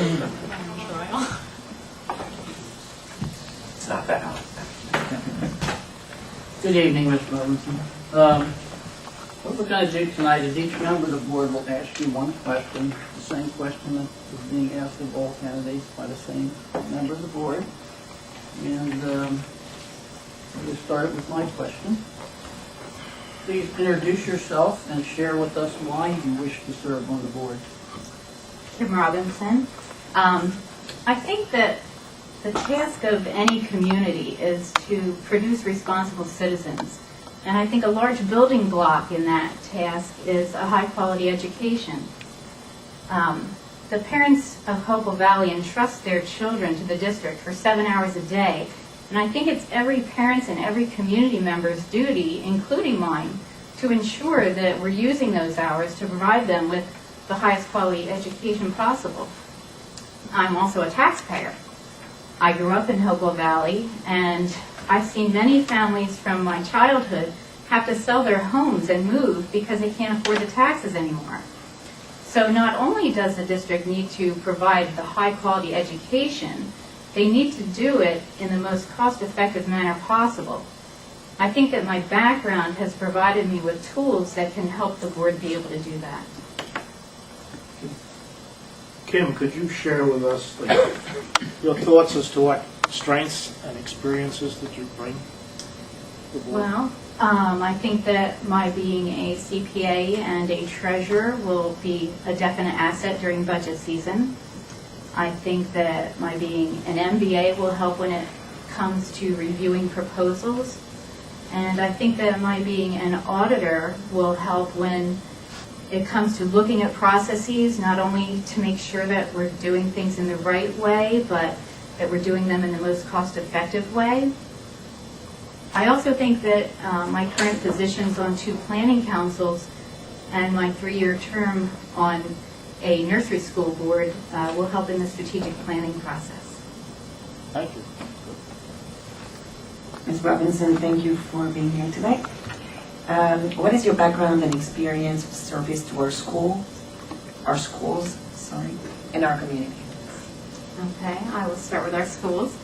It's not that hard. Good evening, Mr. Robinson. What we're going to do tonight is each member of the board will ask you one question, the same question that is being asked of all candidates by the same member of the board. And we'll start with my question. Please introduce yourself and share with us why you wish to serve on the board. Kim Robinson. I think that the task of any community is to produce responsible citizens. And I think a large building block in that task is a high-quality education. The parents of Hopewell Valley entrust their children to the district for 7 hours a day. And I think it's every parent's and every community member's duty, including mine, to ensure that we're using those hours to provide them with the highest quality education possible. I'm also a taxpayer. I grew up in Hopewell Valley, and I've seen many families from my childhood have to sell their homes and move because they can't afford the taxes anymore. So not only does the district need to provide the high quality education, they need to do it in the most cost-effective manner possible. I think that my background has provided me with tools that can help the board be able to do that. Kim, could you share with us your thoughts as to what strengths and experiences that you bring to the board? Well, I think that my being a CPA and a treasurer will be a definite asset during budget season. I think that my being an MBA will help when it comes to reviewing proposals. And I think that my being an auditor will help when it comes to looking at processes, not only to make sure that we're doing things in the right way, but that we're doing them in the most cost-effective way. I also think that my current positions on 2 planning councils and my 3-year term on a nursery school board will help in the strategic planning process. Thank you. Ms. Robinson, thank you for being here tonight. What is your background and experience of service to our schools, and our community? Okay, I will start with our schools.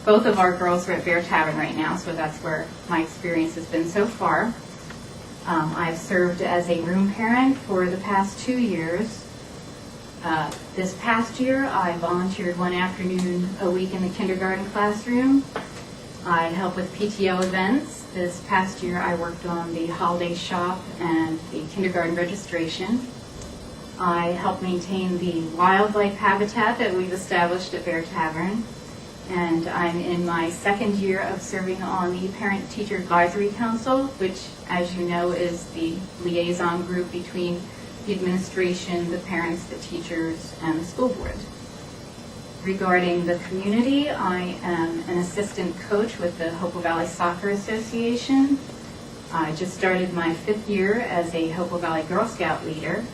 Both of our girls are at Bear Tavern right now, so that's where my experience has been so far. I've served as a room parent for the past 2 years. This past year, I volunteered 1 afternoon a week in the kindergarten classroom. I help with PTO events. This past year, I worked on the holiday shop and the kindergarten registration. I help maintain the wildlife habitat that we've established at Bear Tavern. And I'm in my 2nd year of serving on the Parent-Teacher Advisory Council, which, as you know, is the liaison group between the administration, the parents, the teachers, and the school board. Regarding the community, I am an assistant coach with the Hopewell Valley Soccer Association. I just started my 5th year as a Hopewell Valley Girl Scout leader.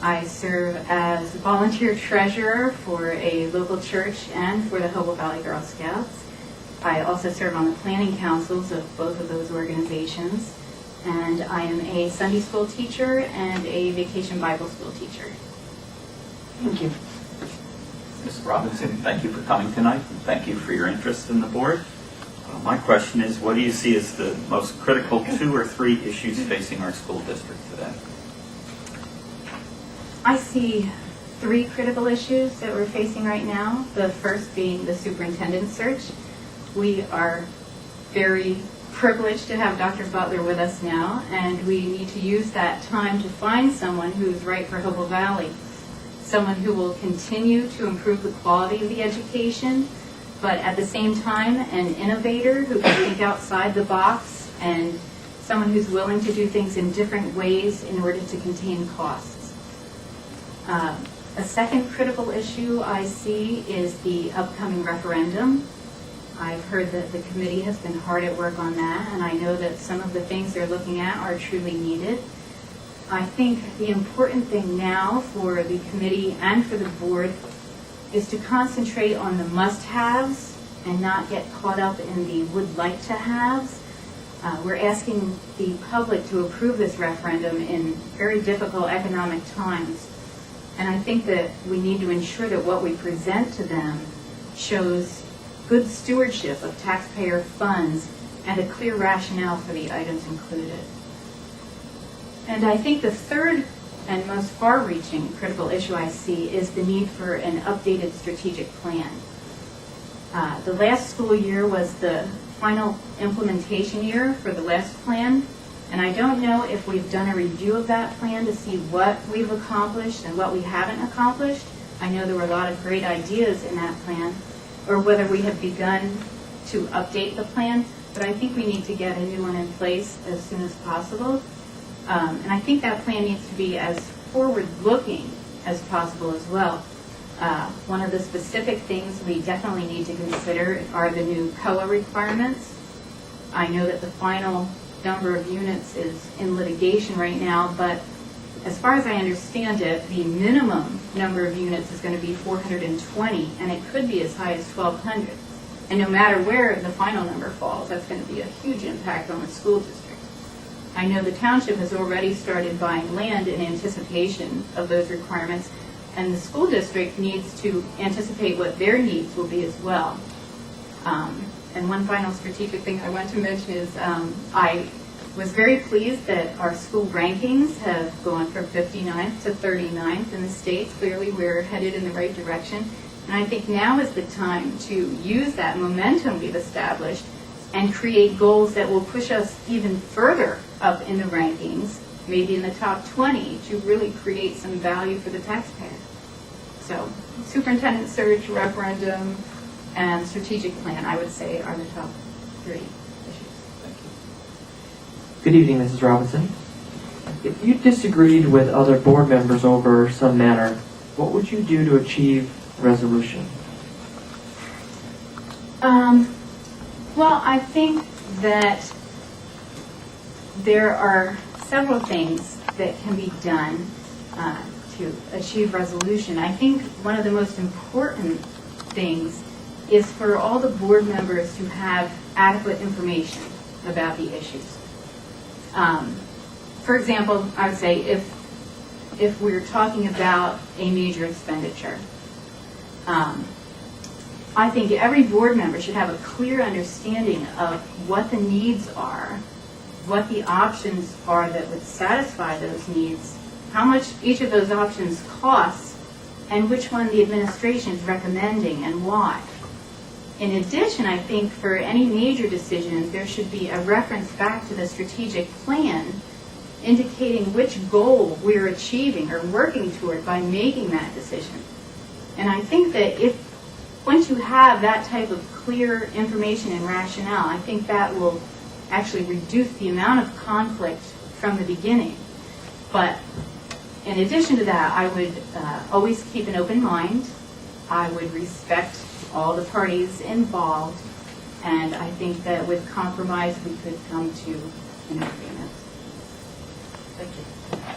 I serve as volunteer treasurer for a local church and for the Hopewell Valley Girl Scouts. I also serve on the planning councils of both of those organizations. And I am a Sunday school teacher and a vacation Bible school teacher. Thank you. Ms. Robinson, thank you for coming tonight, and thank you for your interest in the board. My question is, what do you see as the most critical 2 or 3 issues facing our school district today? I see 3 critical issues that we're facing right now. The first being the superintendent search. We are very privileged to have Dr. Butler with us now, and we need to use that time to find someone who's right for Hopewell Valley. Someone who will continue to improve the quality of the education, but at the same time, an innovator who can think outside the box, and someone who's willing to do things in different ways in order to contain costs. A second critical issue I see is the upcoming referendum. I've heard that the committee has been hard at work on that, and I know that some of the things they're looking at are truly needed. I think the important thing now for the committee and for the board is to concentrate on the must-haves and not get caught up in the would-like-to-haves. We're asking the public to approve this referendum in very difficult economic times. And I think that we need to ensure that what we present to them shows good stewardship of taxpayer funds and a clear rationale for the items included. And I think the third and most far-reaching critical issue I see is the need for an updated strategic plan. The last school year was the final implementation year for the last plan, and I don't know if we've done a review of that plan to see what we've accomplished and what we haven't accomplished. I know there were a lot of great ideas in that plan, or whether we have begun to update the plan, but I think we need to get a new one in place as soon as possible. And I think that plan needs to be as forward-looking as possible as well. One of the specific things we definitely need to consider are the new COA requirements. I know that the final number of units is in litigation right now, but as far as I understand it, the minimum number of units is going to be 420, and it could be as high as 1,200. And no matter where the final number falls, that's going to be a huge impact on the school district. I know the township has already started buying land in anticipation of those requirements, and the school district needs to anticipate what their needs will be as well. And one final strategic thing I want to mention is I was very pleased that our school rankings have gone from 59th to 39th in the state. Clearly, we're headed in the right direction. And I think now is the time to use that momentum we've established and create goals that will push us even further up in the rankings, maybe in the top 20, to really create some value for the taxpayer. So, superintendent search, referendum, and strategic plan, I would say, are the top 3 issues. Thank you. Good evening, Mrs. Robinson. If you disagreed with other board members over some matter, what would you do to achieve resolution? Well, I think that there are several things that can be done to achieve resolution. I think one of the most important things is for all the board members to have adequate information about the issues. For example, I would say if we're talking about a major expenditure, I think every board member should have a clear understanding of what the needs are, what the options are that would satisfy those needs, how much each of those options costs, and which one the administration is recommending and why. In addition, I think for any major decision, there should be a reference back to the strategic plan indicating which goal we're achieving or working toward by making that decision. And I think that once you have that type of clear information and rationale, I think that will actually reduce the amount of conflict from the beginning. But in addition to that, I would always keep an open mind. I would respect all the parties involved, and I think that with compromise we could come to an agreement. Thank you.